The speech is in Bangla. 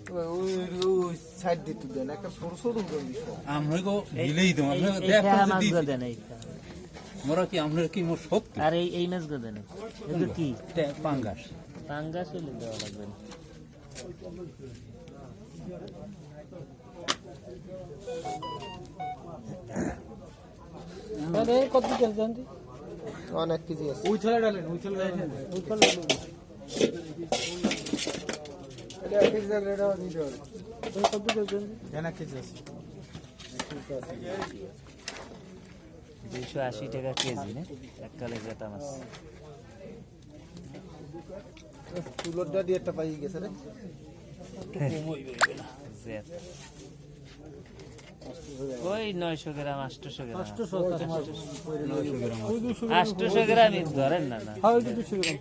ওই সাইড দিতে দেন একটা ছোট ছোট আমরা গো দিলেই তো আমরা দেন মোরা কি আমরা কি মোর সত্যি আর এই মাছ গো দেন এগুলো কি পাঙ্গাস পাঙ্গাস হলে দেওয়া লাগবে না আরে কত কেজি দেন অনেক কেজি আছে ওই ছলে ডালেন ওই ছলে ডালেন এটা এক কেজি ডাল এটা দিতে হবে কত কেজি দেন জানা কেজি আছে 280 টাকা কেজি না এক কালে জেতা মাছ তুলোরটা দিয়ে একটা পাই গেছে রে জেত ওই 900 গ্রাম 800 গ্রাম 800 গ্রাম ধরেন না হ্যাঁ 200 গ্রাম